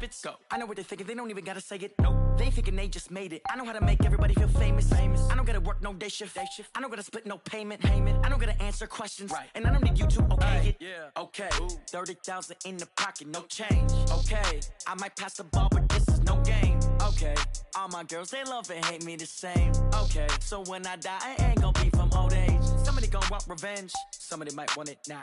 habits. Go. I know what they're thinking, they don't even gotta say it. No, they thinking they just made it. I know how to make everybody feel famous. I don't gotta work no day shift. I don't gotta split no payment. I don't gotta answer questions. Right. And I don't need you to okay it. Yeah. Okay. 30,000 in the pocket, no change. Okay. I might pass the ball, but this is no game. Okay. All my girls, they love and hate me the same. Okay. So when I die, I ain't gonna be from old age. Somebody gonna want revenge. Somebody might want it now.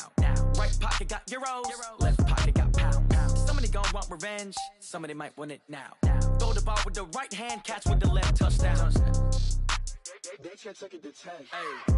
Right pocket got euros. Left pocket got pounds. Somebody gonna want revenge. Somebody might want it now. Throw the ball with the right hand, catch with the left, touchdown. They can't take it to 10. Hey.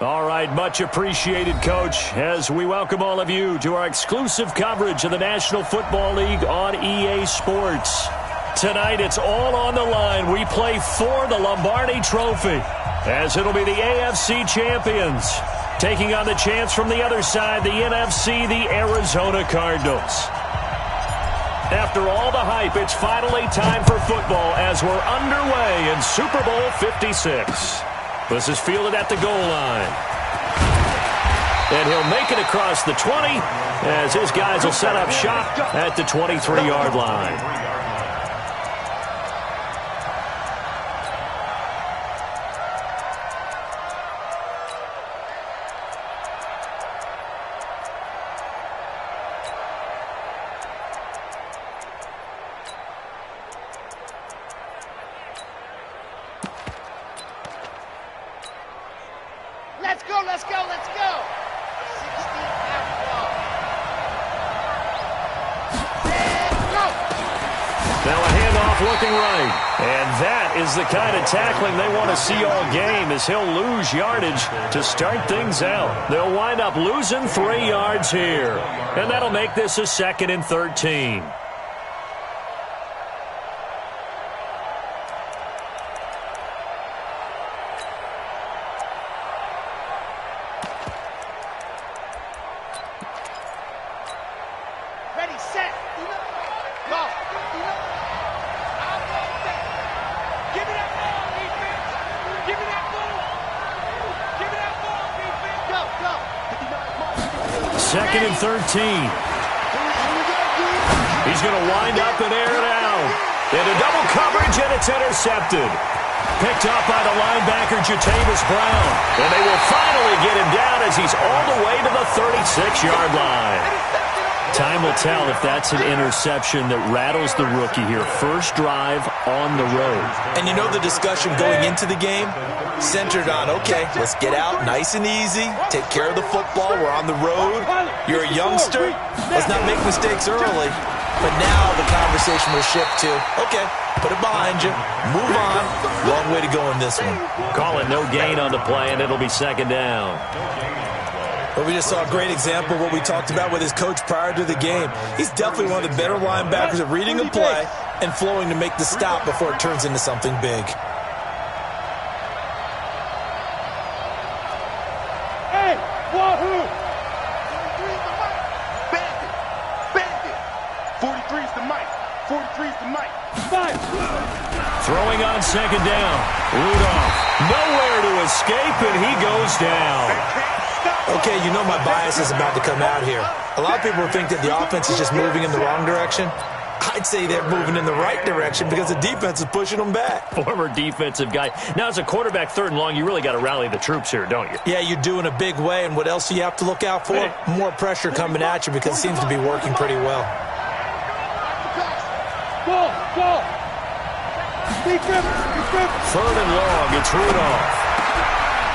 All right, much appreciated, Coach, as we welcome all of you to our exclusive coverage of the National Football League on EA Sports. Tonight, it's all on the line. We play for the Lombardi Trophy, as it'll be the AFC champions taking on the chance from the other side, the NFC, the Arizona Cardinals. After all the hype, it's finally time for football as we're underway in Super Bowl 56. This is fielded at the goal line. And he'll make it across the 20 as his guys will set up shop at the 23-yard line. Let's go. 60 after all. Now a handoff looking right. And that is the kind of tackling they want to see all game, as he'll lose yardage to start things out. They'll wind up losing 3 yards here. And that'll make this a 2nd and 13. 2nd and 13. He's going to wind up and air it out. Into double coverage, and it's intercepted. Picked up by the linebacker, Jatavis Brown. And they will finally get him down as he's all the way to the 36-yard line. Time will tell if that's an interception that rattles the rookie here. First drive on the road. And you know the discussion going into the game? Centered on, okay, let's get out nice and easy, take care of the football, we're on the road, you're a youngster, let's not make mistakes early. But now the conversation will shift to, okay, put it behind you, move on, long way to go in this one. Call it no gain on the play, and it'll be 2nd down. But we just saw a great example of what we talked about with his coach prior to the game. He's definitely one of the better linebackers at reading a play and flowing to make the stop before it turns into something big. Hey, wahoo! 43's the mic. 43's the mic. 5. Throwing on 2nd down. Rudolph nowhere to escape, and he goes down. Okay, you know my bias is about to come out here. A lot of people think that the offense is just moving in the wrong direction. I'd say they're moving in the right direction because the defense is pushing them back. Former defensive guy. Now, as a quarterback, 3rd and long, you really got to rally the troops here, don't you? Yeah, you do in a big way, and what else do you have to look out for? More pressure coming at you because it seems to be working pretty well. Ball. 3rd and long, it's Rudolph.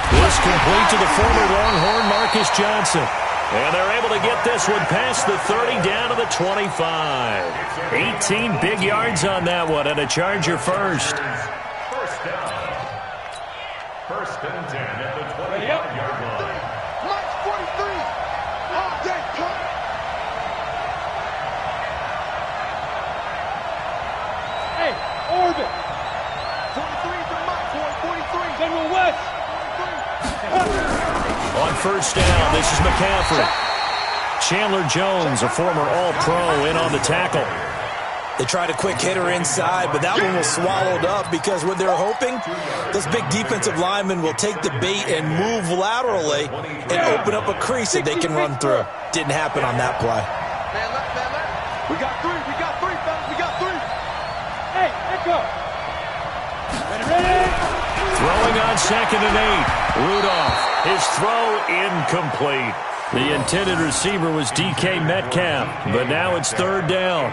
This complete to the former Longhorn, Marcus Johnson. And they're able to get this one past the 30 down to the 25. 18 big yards on that one, and a Charger first. First down. 1st and 10 at the 25-yard line. March 43. All day, cut. Hey, orbit. 43's the mic, boy. 43. General West. On 1st down, this is McCaffrey. Chandler Jones, a former All-Pro, in on the tackle. They tried a quick hitter inside, but that one was swallowed up because what they're hoping, those big defensive linemen will take the bait and move laterally and open up a crease that they can run through. Didn't happen on that play. Man left. We got 3, fellas. We got 3. Hey, echo. Ready. Throwing on 2nd and 8. Rudolph, his throw incomplete. The intended receiver was DK Metcalf, but now it's 3rd down.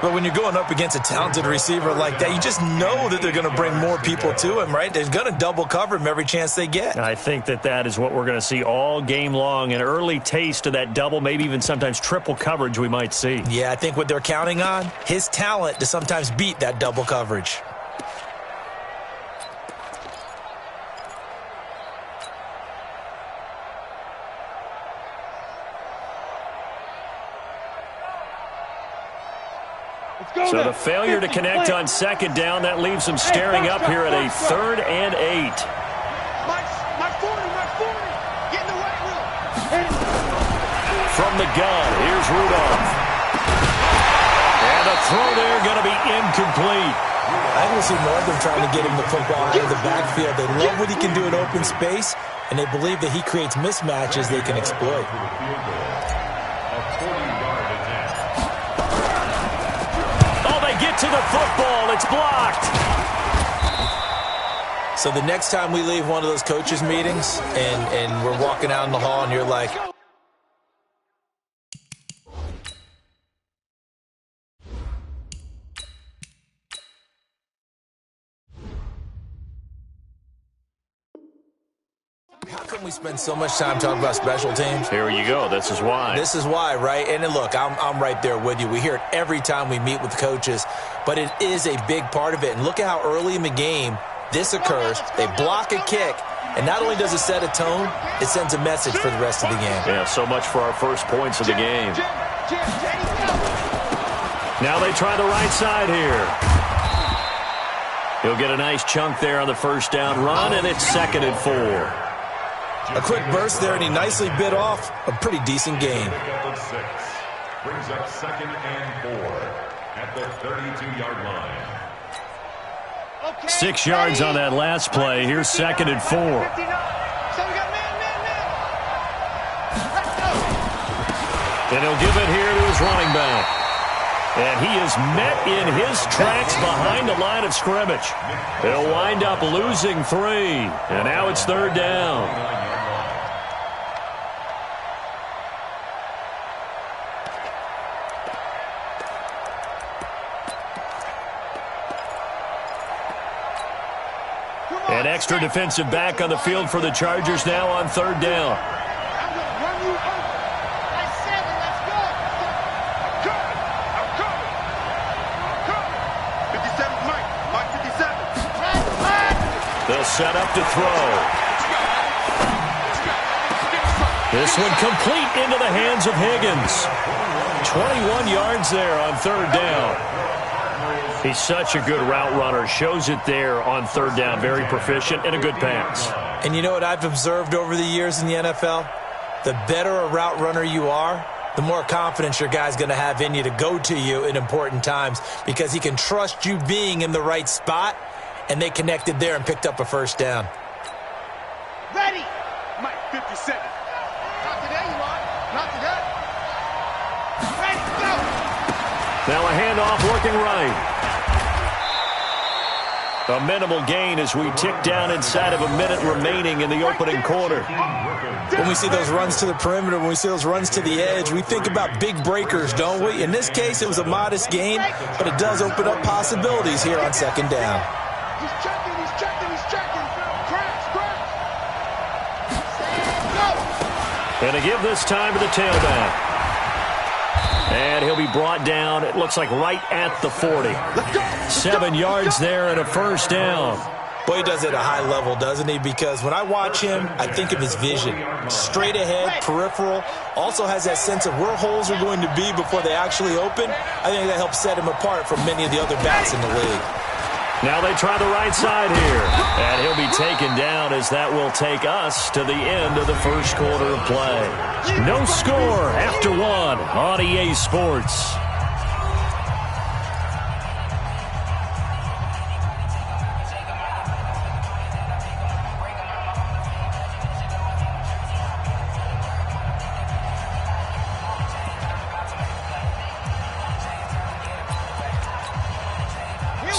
But when you're going up against a talented receiver like that, you just know that they're going to bring more people to him, right? They're going to double cover him every chance they get. I think that is what we're going to see all game long, an early taste of that double, maybe even sometimes triple coverage we might see. Yeah, I think what they're counting on, his talent to sometimes beat that double coverage. So the failure to connect on 2nd down, that leaves them staring up here at a 3rd and 8. My 40. Get in the way, Will. From the gun, here's Rudolph. And the throw there going to be incomplete. I can see more of them trying to get him the football out of the backfield. They love what he can do in open space, and they believe that he creates mismatches they can exploit. To the football, it's blocked. So the next time we leave one of those coaches' meetings and we're walking out in the hall and you're like, how come we spend so much time talking about special teams? Here you go. This is why. This is why, right? And look, I'm right there with you. We hear it every time we meet with coaches, but it is a big part of it. And look at how early in the game this occurs. They block a kick, and not only does it set a tone, it sends a message for the rest of the game. Yeah, so much for our first points of the game. Now they try the right side here. He'll get a nice chunk there on the 1st down run, and it's 2nd and 4. A quick burst there, and he nicely bit off a pretty decent gain. Brings up 2nd and 4 at the 32-yard line. 6 yards on that last play. Here's 2nd and 4. And he'll give it here to his running back. And he is met in his tracks behind the line of scrimmage. He'll wind up losing 3. And now it's 3rd down. An extra defensive back on the field for the Chargers now on 3rd down. They'll set up to throw. This one complete into the hands of Higgins. 21 yards there on 3rd down. He's such a good route runner. Shows it there on 3rd down. Very proficient and a good pass. And you know what I've observed over the years in the NFL? The better a route runner you are, the more confidence your guy's going to have in you to go to you in important times because he can trust you being in the right spot. And they connected there and picked up a 1st down. Ready! Mike, 57. Not today, you are. Not today. Ready, go! Now a handoff looking right. A minimal gain as we tick down inside of a minute remaining in the opening quarter. When we see those runs to the perimeter, when we see those runs to the edge, we think about big breakers, don't we? In this case, it was a modest gain, but it does open up possibilities here on 2nd down. He's checking, he's checking, he's checking. Crash. Go! And to give this time to the tailback. And he'll be brought down, it looks like right at the 40. 7 yards there and a 1st down. Boy, he does it at a high level, doesn't he? Because when I watch him, I think of his vision. Straight ahead, peripheral. Also has that sense of where holes are going to be before they actually open. I think that helps set him apart from many of the other backs in the league. Now they try the right side here. And he'll be taken down as that will take us to the end of the 1st quarter of play. No score after 1 on EA Sports.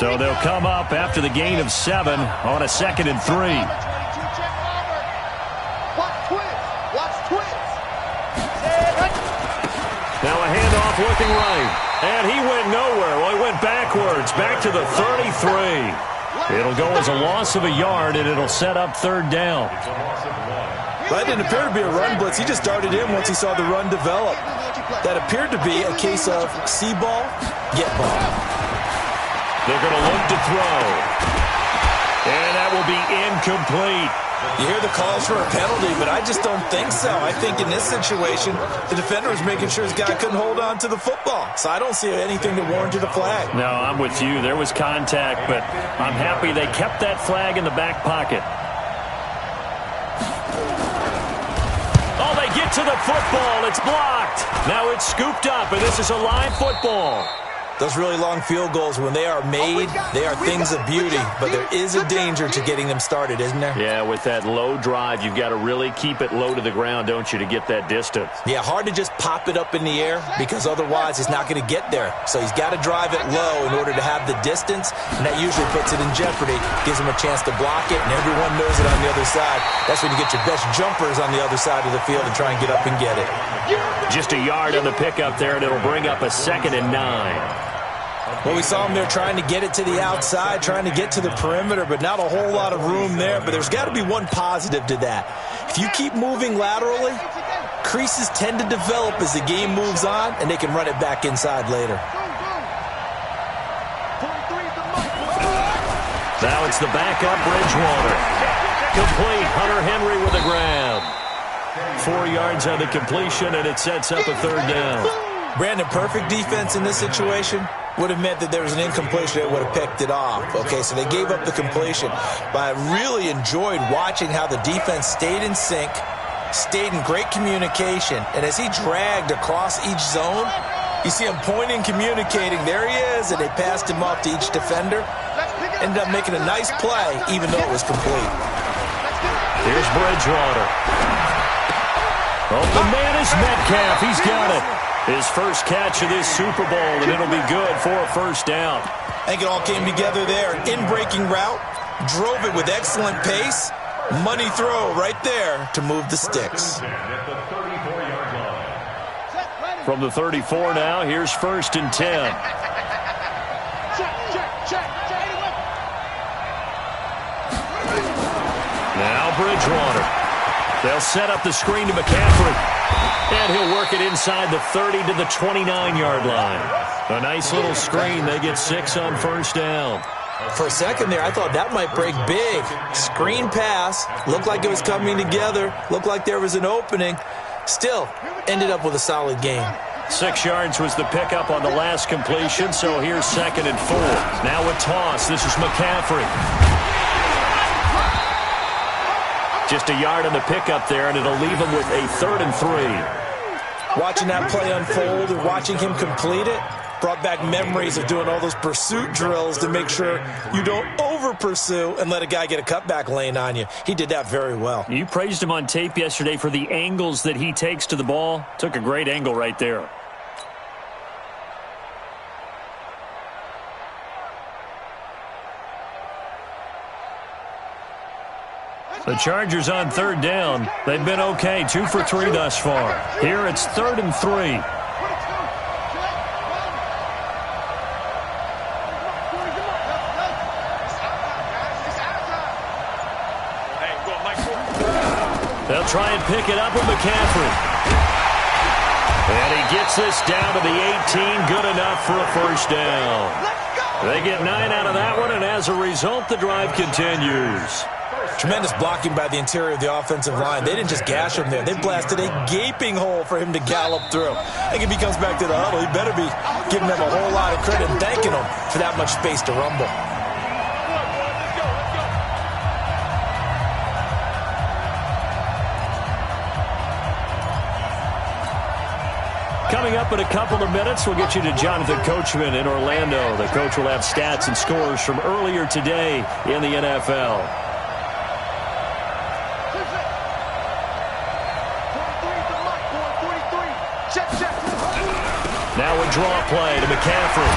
So they'll come up after the gain of 7 on a 2nd and 3. Now a handoff looking right. And he went nowhere. Well, he went backwards, back to the 33. It'll go as a loss of a yard, and it'll set up 3rd down. That didn't appear to be a run blitz. He just darted in once he saw the run develop. That appeared to be a case of see ball, get ball. They're going to look to throw. And that will be incomplete. You hear the calls for a penalty, but I just don't think so. I think in this situation, the defender was making sure his guy couldn't hold on to the football. So I don't see anything that warranted a flag. No, I'm with you. There was contact, but I'm happy they kept that flag in the back pocket. Oh, they get to the football. It's blocked. Now it's scooped up, and this is a live football. Those really long field goals, when they are made, they are things of beauty, but there is a danger to getting them started, isn't there? Yeah, with that low drive, you've got to really keep it low to the ground, don't you, to get that distance? Yeah, hard to just pop it up in the air because otherwise it's not going to get there. So he's got to drive it low in order to have the distance, and that usually puts it in jeopardy, gives him a chance to block it, and everyone knows it on the other side. That's when you get your best jumpers on the other side of the field and try and get up and get it. Just a yard on the pickup there, and it'll bring up a 2nd and 9. Well, we saw him there trying to get it to the outside, trying to get to the perimeter, but not a whole lot of room there. But there's got to be one positive to that. If you keep moving laterally, creases tend to develop as the game moves on, and they can run it back inside later. Now it's the backup Bridgewater. Complete. Hunter Henry with a grab. 4 yards on the completion, and it sets up a 3rd down. Brandon, perfect defense in this situation would have meant that there was an incompletion that would have picked it off. Okay, so they gave up the completion. But I really enjoyed watching how the defense stayed in sync, stayed in great communication, and as he dragged across each zone, you see him pointing, communicating. There he is, and they passed him off to each defender. Ended up making a nice play, even though it was complete. Here's Bridgewater. Oh, the man is Metcalf. He's got it. His first catch of this Super Bowl, and it'll be good for a first down. I think it all came together there. In-breaking route, drove it with excellent pace. Money throw right there to move the sticks. From the 34 now, here's 1st and 10. Now Bridgewater. They'll set up the screen to McCaffrey. And he'll work it inside the 30 to the 29-yard line. A nice little screen. They get 6 on first down. For a second there, I thought that might break big. Screen pass. Looked like it was coming together. Looked like there was an opening. Still, ended up with a solid gain. 6 yards was the pickup on the last completion, so here's 2nd and 4. Now a toss. This is McCaffrey. Just a yard on the pickup there, and it'll leave him with a 3rd and 3. Watching that play unfold and watching him complete it brought back memories of doing all those pursuit drills to make sure you don't over-pursue and let a guy get a cutback lane on you. He did that very well. You praised him on tape yesterday for the angles that he takes to the ball. Took a great angle right there. The Chargers on 3rd down. They've been okay, 2 for 3 thus far. Here it's 3rd and 3. They'll try and pick it up with McCaffrey. And he gets this down to the 18, good enough for a first down. They get 9 out of that one, and as a result, the drive continues. Tremendous blocking by the interior of the offensive line. They didn't just gash him there. They blasted a gaping hole for him to gallop through. I think if he comes back to the huddle, he better be giving them a whole lot of credit and thanking them for that much space to rumble. Coming up in a couple of minutes, we'll get you to Jonathan Coachman in Orlando. The coach will have stats and scores from earlier today in the NFL. Now a draw play to McCaffrey.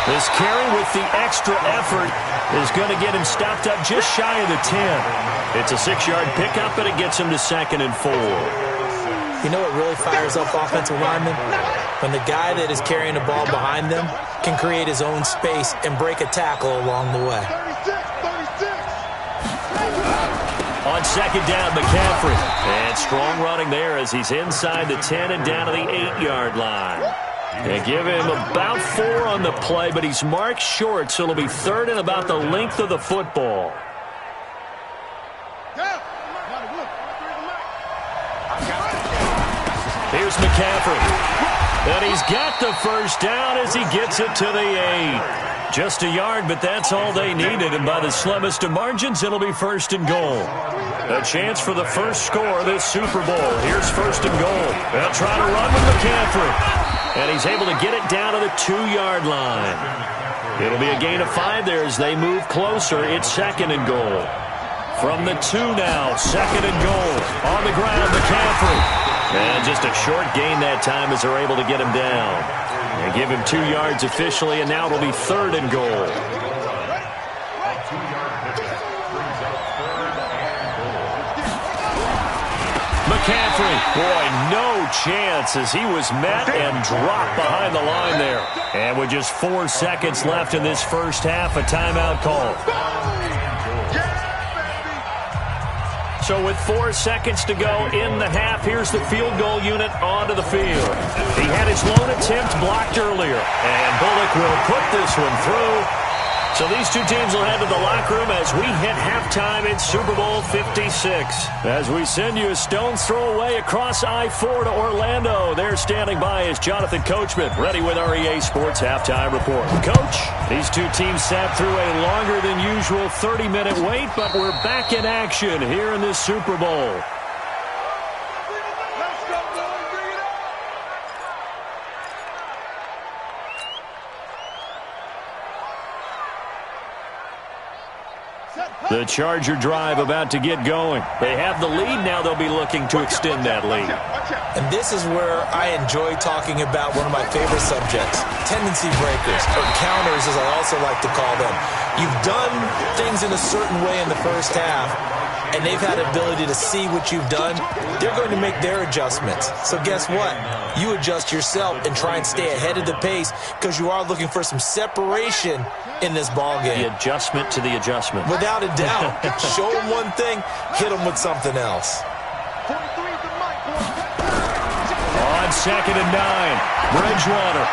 This carry with the extra effort is going to get him stopped up just shy of the 10. It's a 6-yard pickup, and it gets him to 2nd and 4. You know what really fires up offensive linemen? When the guy that is carrying the ball behind them can create his own space and break a tackle along the way. On 2nd down, McCaffrey. And strong running there as he's inside the 10 and down to the 8-yard line. They give him about 4 on the play, but he's marked short, so it'll be 3rd and about the length of the football. Here's McCaffrey. And he's got the first down as he gets it to the 8. Just a yard, but that's all they needed. And by the slimmest of margins, it'll be 1st and goal. A chance for the first score of this Super Bowl. Here's 1st and goal. They'll try to run with McCaffrey. And he's able to get it down to the 2-yard line. It'll be a gain of 5 there as they move closer. It's 2nd and goal. From the 2 now, 2nd and goal. On the ground, McCaffrey. And just a short gain that time as they're able to get him down. They give him 2 yards officially, and now it'll be 3rd and goal. McCaffrey, boy, no chance as he was met and dropped behind the line there. And with just 4 seconds left in this first half, a timeout call. So with 4 seconds to go in the half, here's the field goal unit onto the field. He had his lone attempt blocked earlier, and Bullock will put this one through. So these two teams will head to the locker room as we hit halftime in Super Bowl 56. As we send you a stone's throw away across I-4 to Orlando. There standing by is Jonathan Coachman, ready with our EA Sports Halftime Report. Coach, these two teams sat through a longer than usual 30-minute wait, but we're back in action here in this Super Bowl. The Charger drive about to get going. They have the lead. Now they'll be looking to extend that lead. And this is where I enjoy talking about one of my favorite subjects, tendency breakers, or counters as I also like to call them. You've done things in a certain way in the first half, and they've had the ability to see what you've done. They're going to make their adjustments. So guess what? You adjust yourself and try and stay ahead of the pace because you are looking for some separation in this ball game. The adjustment to the adjustment. Without a doubt. Show them one thing, hit them with something else. On 2nd and 9, Bridgewater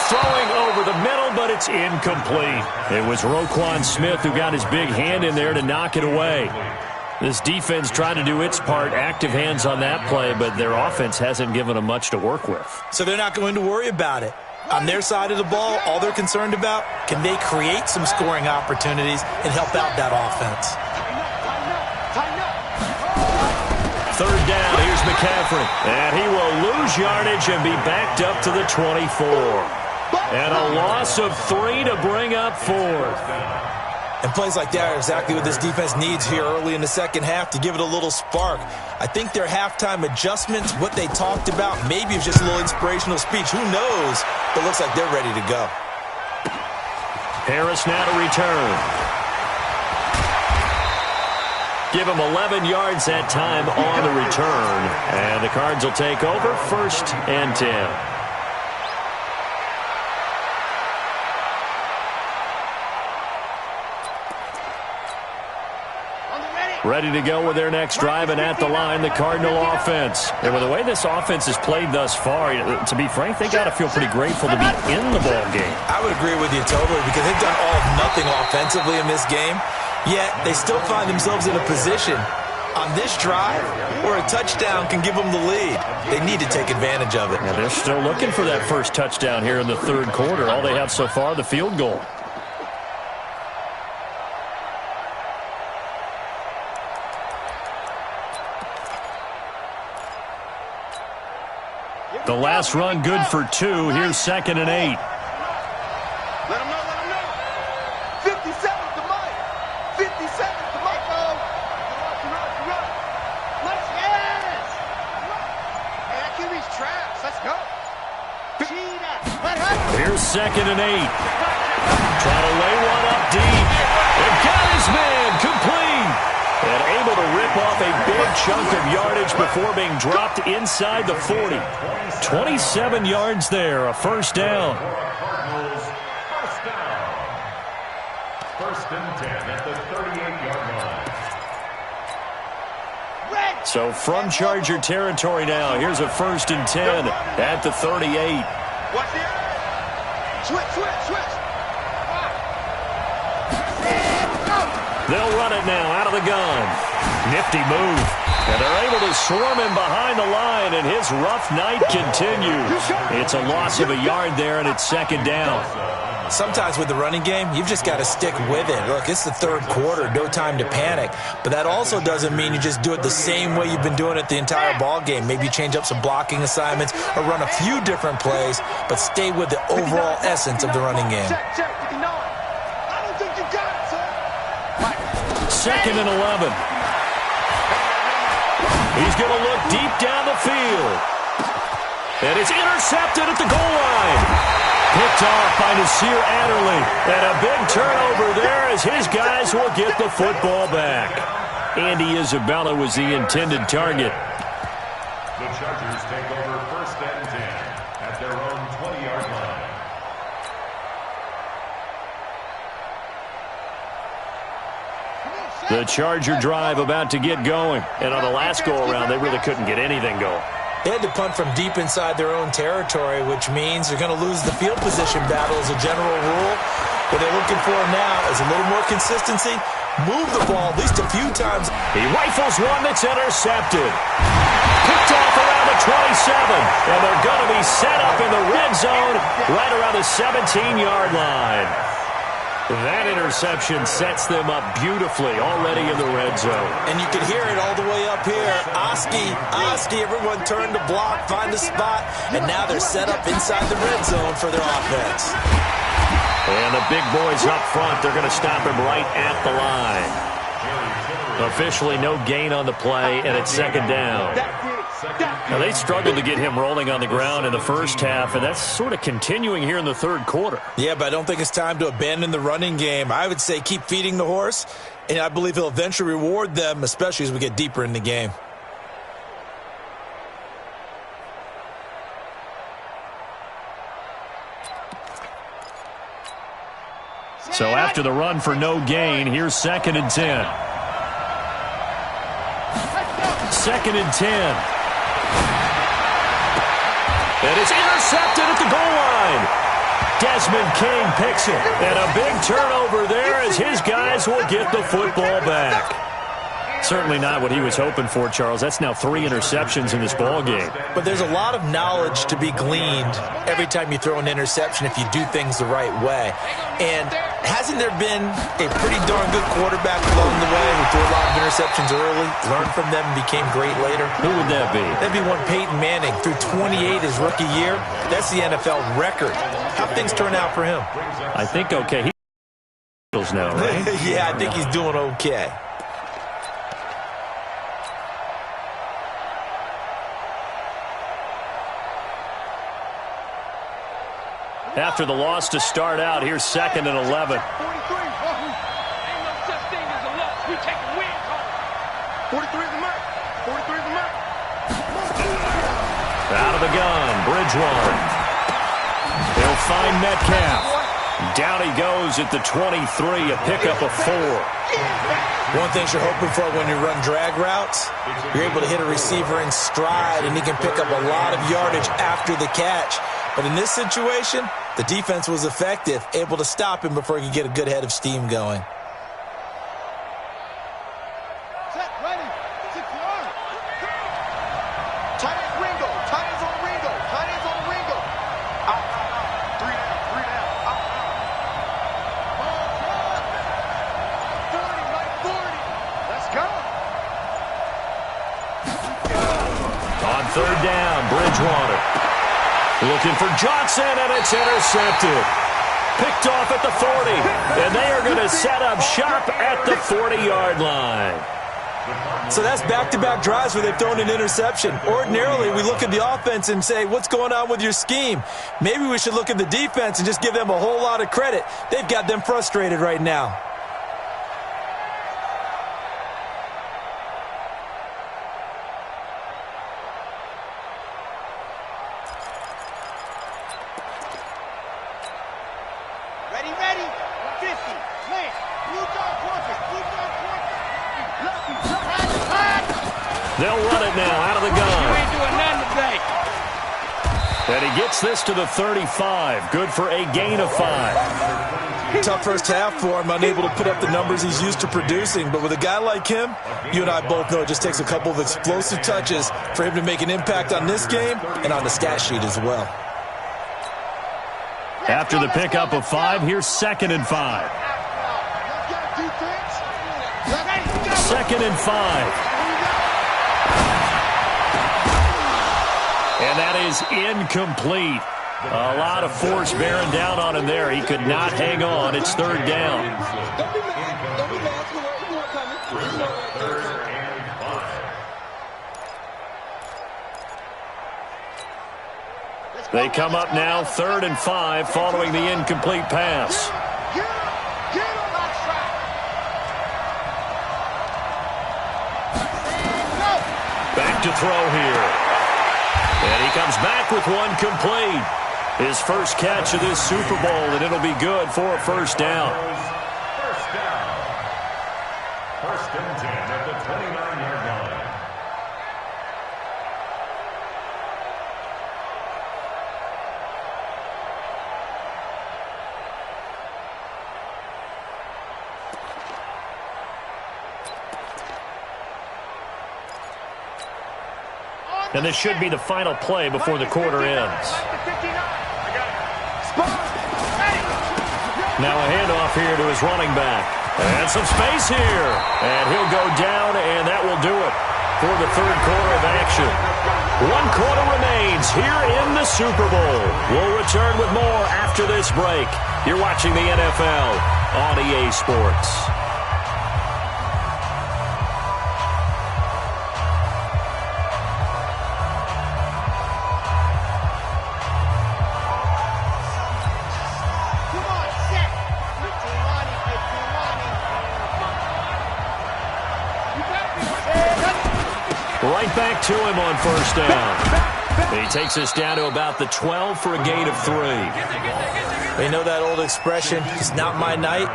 throwing over the middle, but it's incomplete. It was Roquan Smith who got his big hand in there to knock it away. This defense tried to do its part, active hands on that play, but their offense hasn't given them much to work with. So they're not going to worry about it. On their side of the ball, all they're concerned about, can they create some scoring opportunities and help out that offense? 3rd down, here's McCaffrey. And he will lose yardage and be backed up to the 24. And a loss of 3 to bring up 4th. And plays like that are exactly what this defense needs here early in the second half to give it a little spark. I think their halftime adjustments, what they talked about, maybe it was just a little inspirational speech. Who knows? But it looks like they're ready to go. Harris now to return. Give him 11 yards that time on the return. And the Cards will take over 1st and 10. Ready to go with their next drive, and at the line, the Cardinal offense. And with the way this offense has played thus far, to be frank, they got to feel pretty grateful to be in the ball game. I would agree with you totally because they've done all of nothing offensively in this game, yet they still find themselves in a position on this drive where a touchdown can give them the lead. They need to take advantage of it. Now they're still looking for that first touchdown here in the 3rd quarter. All they have so far, the field goal. The last run good for 2. Here's 2nd and 8. Let him know, let him know. 57 to Mike. 57 to Mike. Run. Let's get it. Hey, that QB's trash. Let's go. Here's 2nd and 8. Trying to lay one up deep. And got his man complete. And able to rip off a big chunk of yardage before being dropped inside the 40. 27 yards there, a 1st down. Cardinals, 1st down. 1st and 10 at the 38-yard line. So from Charger territory now, here's a 1st and 10 at the 38. Watch the switch. They'll run it now out of the gun. Nifty move. And they're able to swarm him behind the line, and his rough night continues. It's a loss of a yard there, and it's 2nd down. Sometimes with the running game, you've just got to stick with it. Look, it's the 3rd quarter, no time to panic. But that also doesn't mean you just do it the same way you've been doing it the entire ball game. Maybe you change up some blocking assignments or run a few different plays, but stay with the overall essence of the running game. Check. I don't think you got it, sir. 2nd and 11. He's going to look deep down the field. And it's intercepted at the goal line. Picked off by Nasir Adderley. And a big turnover there as his guys will get the football back. Andy Isabella was the intended target. The Chargers take over 1st and 10 at their own 20-yard line. The Charger drive about to get going. And on the last go-around, they really couldn't get anything going. They had to punt from deep inside their own territory, which means they're going to lose the field position battle as a general rule. What they're looking for now is a little more consistency. Move the ball at least a few times. He rifles one that's intercepted. Picked off around the 27. And they're going to be set up in the red zone right around the 17-yard line. That interception sets them up beautifully already in the red zone. And you can hear it all the way up here. Oski, everyone turn to block, find a spot, and now they're set up inside the red zone for their offense. And the big boys up front, they're going to stop him right at the line. Officially no gain on the play, and it's second down. Now, they struggled to get him rolling on the ground in the first half, and that's sort of continuing here in the third quarter. Yeah, but I don't think it's time to abandon the running game. I would say keep feeding the horse, and I believe he'll eventually reward them, especially as we get deeper in the game. So after the run for no gain, here's 2nd and 10. 2nd and 10. And it's intercepted at the goal line. Desmond King picks it. And a big turnover there as his guys will get the football back. Certainly not what he was hoping for, Charles. That's now 3 interceptions in this ball game. But there's a lot of knowledge to be gleaned every time you throw an interception if you do things the right way. And hasn't there been a pretty darn good quarterback along the way who threw a lot of interceptions early, learned from them, and became great later? Who would that be? That'd be one Peyton Manning. Threw 28 his rookie year. That's the NFL record. How things turn out for him? I think okay. He's now, right? Yeah, I think he's doing okay. After the loss to start out, here's 2nd and 11. 43. Ain't no such thing as a loss. We take a win. 43 is the mark. 43 is the mark. Out of the gun, Bridgewater. He'll find Metcalf. Down he goes at the 23, a pickup of 4. One thing you're hoping for when you run drag routes, you're able to hit a receiver in stride, and he can pick up a lot of yardage after the catch. But in this situation, the defense was effective, able to stop him before he could get a good head of steam going. Set, ready, secure. Tight ends Ringo. Tight ends on Ringo. Tight ends on Ringo. Out. 3 down. Out. Ball drop. 40, right 40. Let's go. On 3rd down, Bridgewater. Looking for Johnson, and it's intercepted. Picked off at the 40, and they are going to set up shop at the 40-yard line. So that's back-to-back drives where they've thrown an interception. Ordinarily, we look at the offense and say, what's going on with your scheme? Maybe we should look at the defense and just give them a whole lot of credit. They've got them frustrated right now. Ready. 50. Lance. Blue dog quarter. They'll run it now out of the gun. You ain't doing nothing today. And he gets this to the 35. Good for a gain of 5. Tough first half for him, unable to put up the numbers he's used to producing. But with a guy like him, you and I both know it just takes a couple of explosive touches for him to make an impact on this game and on the stat sheet as well. After the pickup of 5, here's 2nd and 5. 2nd and 5. And that is incomplete. A lot of force bearing down on him there. He could not hang on. It's 3rd down. They come up now 3rd and 5 following the incomplete pass. Back to throw here. And he comes back with one complete. His first catch of this Super Bowl, and it'll be good for a 1st down. 1st and 10 at the 29-yard line. And this should be the final play before the quarter ends. Now a handoff here to his running back. And some space here. And he'll go down, and that will do it for the 3rd quarter of action. 1 quarter remains here in the Super Bowl. We'll return with more after this break. You're watching the NFL on EA Sports. Right back to him on first down. He takes us down to about the 12 for a gain of 3. You know that old expression, it's not my night?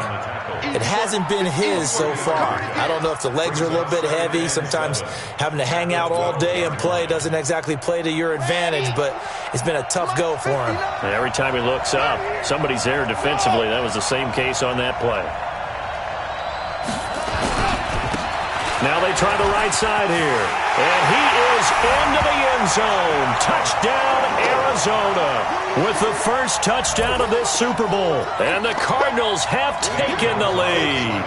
It hasn't been his so far. I don't know if the legs are a little bit heavy. Sometimes having to hang out all day and play doesn't exactly play to your advantage, but it's been a tough go for him. And every time he looks up, somebody's there defensively. That was the same case on that play. Now they try the right side here. And he is into the end zone. Touchdown, Arizona, with the first touchdown of this Super Bowl. And the Cardinals have taken the lead.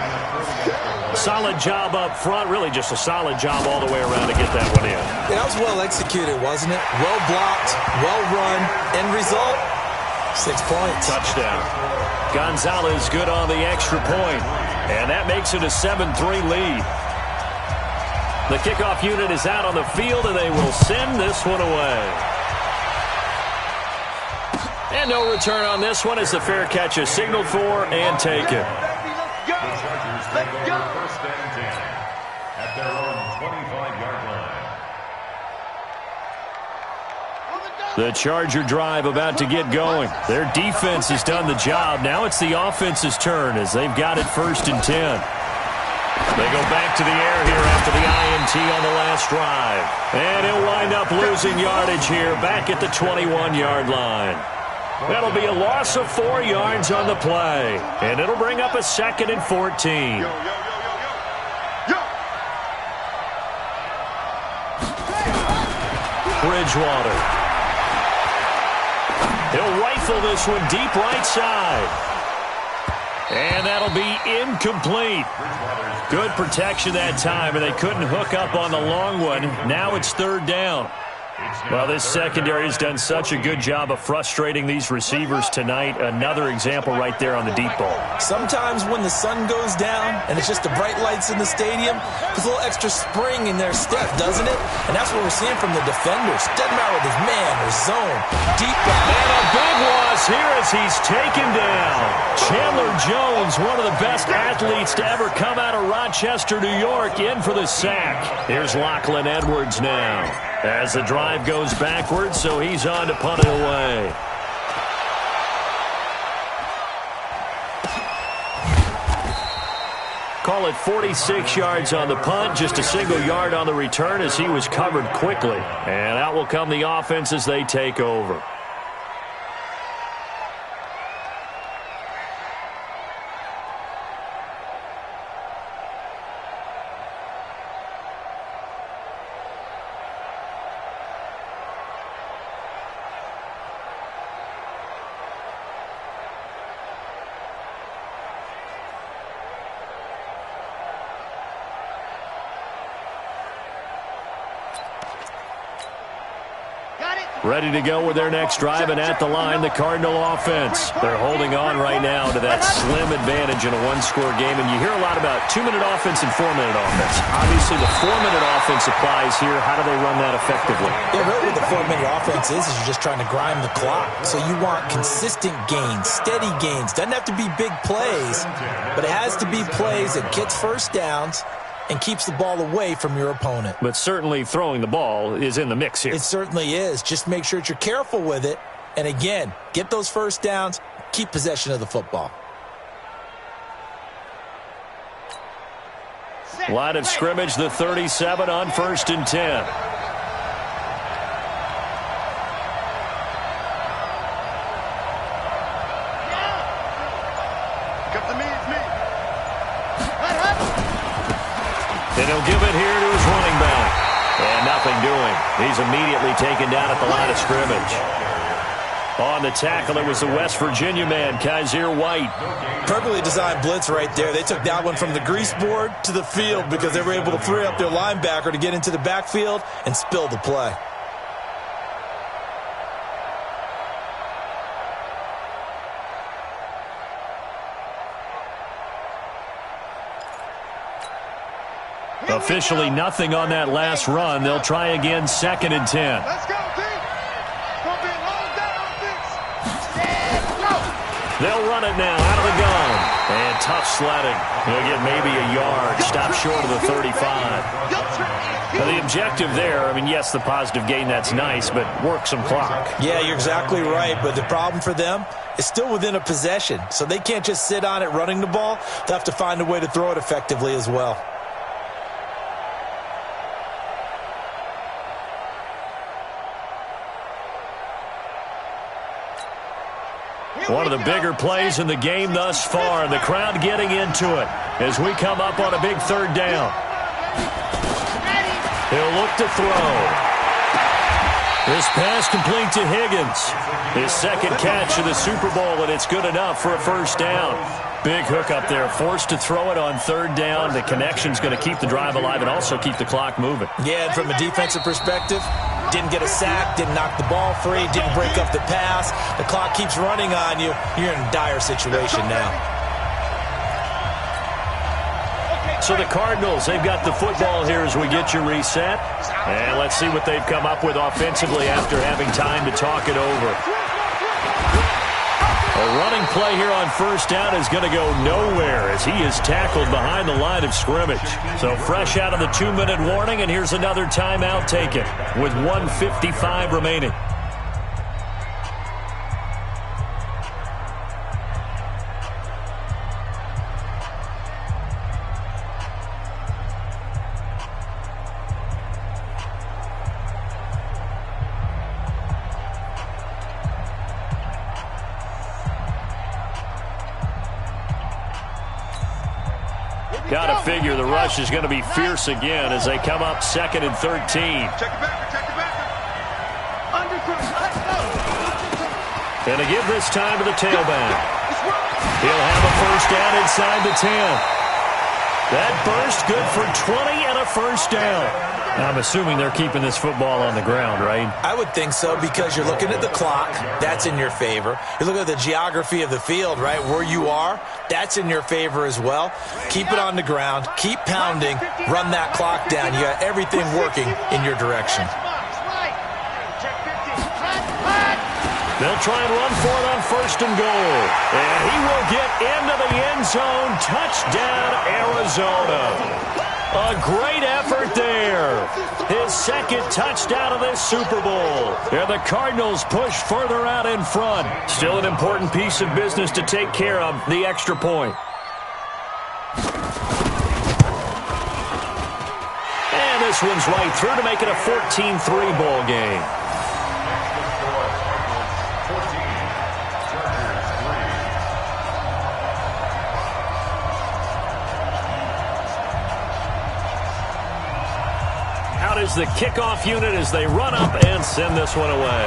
Solid job up front. Really just a solid job all the way around to get that one in. That was well executed, wasn't it? Well blocked, well run. End result, 6 points. Touchdown. Gonzalez good on the extra point. And that makes it a 7-3 lead. The kickoff unit is out on the field, and they will send this one away. And no return on this one as the fair catch is signaled for and taken. The Chargers take over first and 10 at their own 25-yard line. The Charger drive about to get going. Their defense has done the job. Now it's the offense's turn as they've got it first and 10. They go back to the air here after the INT on the last drive. And he'll wind up losing yardage here back at the 21-yard line. That'll be a loss of 4 yards on the play. And it'll bring up a 2nd and 14. Bridgewater. He'll rifle this one deep right side. And that'll be incomplete. Good protection that time, and they couldn't hook up on the long one. Now it's 3rd down. Well, this secondary has done such a good job of frustrating these receivers tonight. Another example right there on the deep ball. Sometimes when the sun goes down and it's just the bright lights in the stadium, there's a little extra spring in their step, doesn't it? And that's what we're seeing from the defenders. Doesn't matter with his man or zone. Deep ball. And a big loss here as he's taken down. Chandler Jones, one of the best athletes to ever come out of Rochester, New York, in for the sack. Here's Lachlan Edwards now as the drive goes backwards, so he's on to punt it away. Call it 46 yards on the punt, just a single yard on the return as he was covered quickly. And out will come the offense as they take over. Ready to go with their next drive, and at the line, the Cardinal offense. They're holding on right now to that slim advantage in a one-score game, and you hear a lot about 2-minute offense and 4-minute offense. Obviously, the 4-minute offense applies here. How do they run that effectively? Yeah, really what the 4-minute offense is you're just trying to grind the clock. So you want consistent gains, steady gains. Doesn't have to be big plays, but it has to be plays that gets first downs and keeps the ball away from your opponent. But certainly throwing the ball is in the mix here. It certainly is. Just make sure that you're careful with it. And again, get those first downs, keep possession of the football. Line of scrimmage, the 37 on 1st and 10. And he'll give it here to his running back. And nothing doing. He's immediately taken down at the line of scrimmage. On the tackle, it was the West Virginia man, Kaiser White. Perfectly designed blitz right there. They took that one from the grease board to the field because they were able to free up their linebacker to get into the backfield and spill the play. Officially nothing on that last run. They'll try again, 2nd and 10. Let's go, team. It's going to be a long day on this. Yeah, go. They'll run it now out of the gun. And tough sledding. He'll get maybe a yard. Stop short of the 35. Now, the objective there, I mean, yes, the positive gain, that's nice, but work some clock. Yeah, you're exactly right, but the problem for them is still within a possession, so they can't just sit on it running the ball. They'll have to find a way to throw it effectively as well. One of the bigger plays in the game thus far, and the crowd getting into it as we come up on a big 3rd down. He'll look to throw. This pass complete to Higgins. His 2nd catch of the Super Bowl, and it's good enough for a 1st down. Big hook up there, forced to throw it on 3rd down. The connection's going to keep the drive alive and also keep the clock moving. Yeah, and from a defensive perspective, didn't get a sack, didn't knock the ball free, didn't break up the pass. The clock keeps running on you. You're in a dire situation now. So the Cardinals, they've got the football here as we get you reset. And let's see what they've come up with offensively after having time to talk it over. A running play here on 1st down is going to go nowhere as he is tackled behind the line of scrimmage. So fresh out of the 2-minute warning, and here's another timeout taken with 1:55 remaining. Got to figure the rush is going to be fierce again as they come up 2nd and 13. Check it back. And to give this time to the tailback. He'll have a 1st down inside the 10. That burst good for 20 and a 1st down. I'm assuming they're keeping this football on the ground, right? I would think so because you're looking at the clock. That's in your favor. You're looking at the geography of the field, right? Where you are, that's in your favor as well. Keep it on the ground. Keep pounding. Run that clock down. You got everything working in your direction. They'll try and run for it on 1st and goal. And he will get into the end zone. Touchdown, Arizona. A great effort there. His 2nd touchdown of this Super Bowl. And the Cardinals push further out in front. Still an important piece of business to take care of, the extra point. And this one's right through to make it a 14-3 ball game. Is the kickoff unit as they run up and send this one away.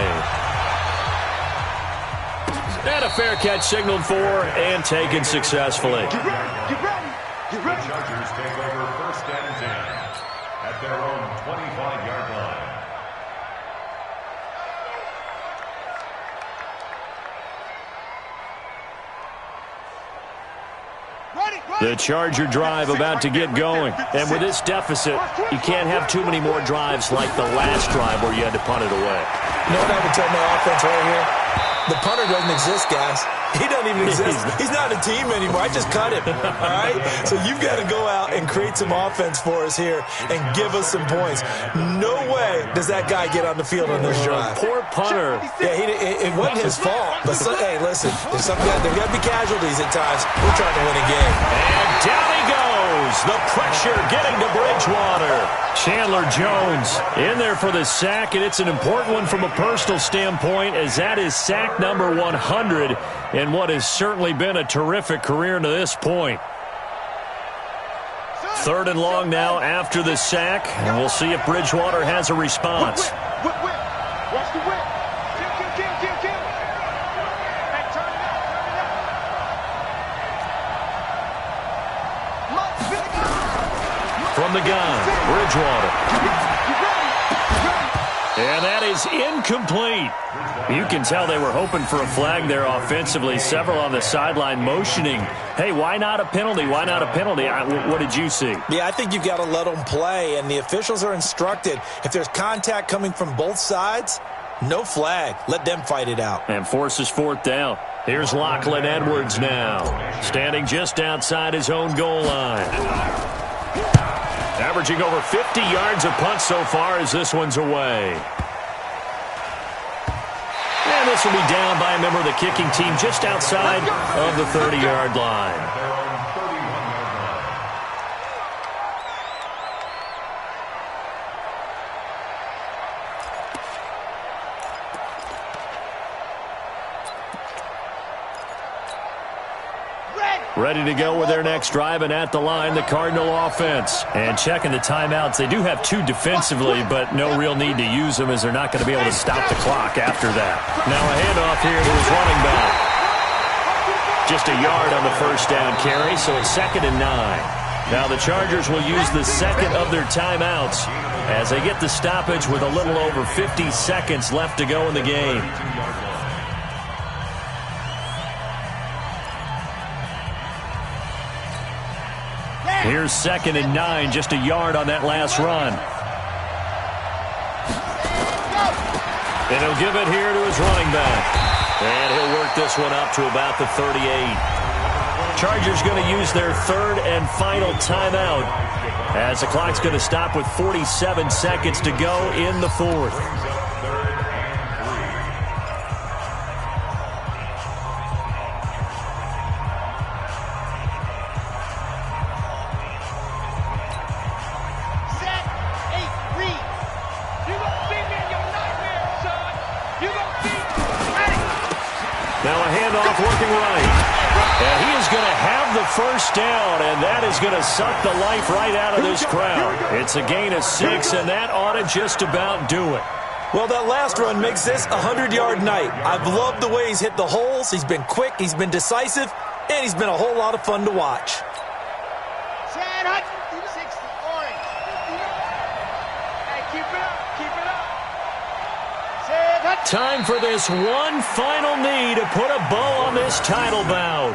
And a fair catch signaled for and taken successfully. Get ready. The Chargers take over 1st and 10 at their own 25-yard line. The Charger drive about to get going. And with this deficit, you can't have too many more drives like the last drive where you had to punt it away. You know what I would tell my offense right here? The punter doesn't exist, guys. He doesn't even exist. He's not a team anymore. I just cut him, all right? So you've got to go out and create some offense for us here and give us some points. No way does that guy get on the field on this drive. Poor punter. Yeah, it wasn't his fault. But, hey, listen, there's got to be casualties at times. We're trying to win a game. And down he goes. The pressure getting to Bridgewater. Chandler Jones in there for the sack, and it's an important one from a personal standpoint as that is sack number 100 in what has certainly been a terrific career to this point. 3rd and long now after the sack, and we'll see if Bridgewater has a response. Whip. Watch the whip. Kill. Hey, turn it up. From the gun, Bridgewater. And that is incomplete. You can tell they were hoping for a flag there offensively. Several on the sideline motioning, hey, why not a penalty? Why not a penalty? What did you see? Yeah, I think you've got to let them play, and the officials are instructed. If there's contact coming from both sides, no flag. Let them fight it out. And forces fourth down. Here's Lachlan Edwards now, standing just outside his own goal line. Averaging over 50 yards a punt so far as this one's away. And this will be down by a member of the kicking team just outside of the 30-yard line. Ready to go with their next drive, and at the line, the Cardinal offense. And checking the timeouts, they do have two defensively, but no real need to use them as they're not going to be able to stop the clock after that. Now a handoff here to his running back. Just a yard on the first down carry, so it's 2nd and 9. Now the Chargers will use the second of their timeouts as they get the stoppage with a little over 50 seconds left to go in the game. Here's 2nd and 9, just a yard on that last run. And he'll give it here to his running back. And he'll work this one up to about the 38. Chargers going to use their third and final timeout as the clock's going to stop with 47 seconds to go in the fourth. Working right. And he is going to have the first down, and that is going to suck the life right out of this crowd. It's a gain of 6, and that ought to just about do it. Well, that last run makes this a 100-yard night. I've loved the way he's hit the holes. He's been quick, he's been decisive, and he's been a whole lot of fun to watch. Time for this one final knee to put a bow on this title bout.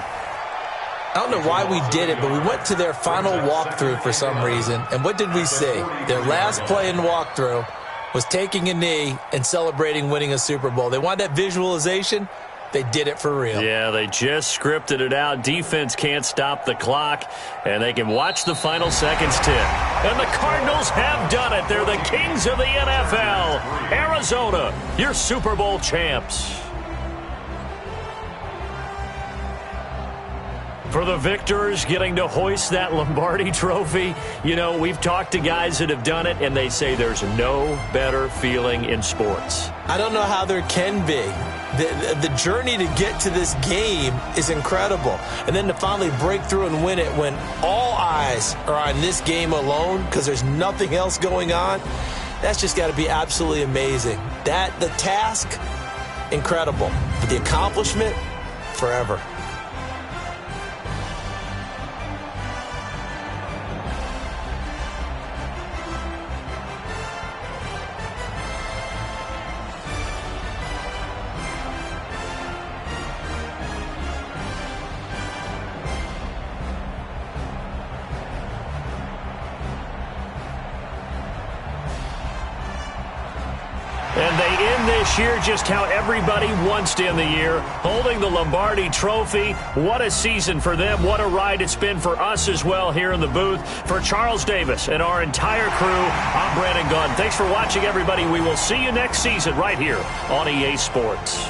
I don't know why we did it, but we went to their final walkthrough for some reason. And what did we see? Their last play in walkthrough was taking a knee and celebrating winning a Super Bowl. They wanted that visualization. They did it for real. Yeah, they just scripted it out. Defense can't stop the clock, and they can watch the final seconds tick. And the Cardinals have done it. They're the kings of the NFL. Arizona, your Super Bowl champs. For the victors getting to hoist that Lombardi trophy, you know, we've talked to guys that have done it, and they say there's no better feeling in sports. I don't know how there can be. The journey to get to this game is incredible. And then to finally break through and win it when all eyes are on this game alone because there's nothing else going on, that's just got to be absolutely amazing. The task, incredible. But the accomplishment, forever. And they end this year just how everybody wants to end the year, holding the Lombardi trophy. What a season for them. What a ride it's been for us as well here in the booth. For Charles Davis and our entire crew, I'm Brandon Gunn. Thanks for watching, everybody. We will see you next season right here on EA Sports.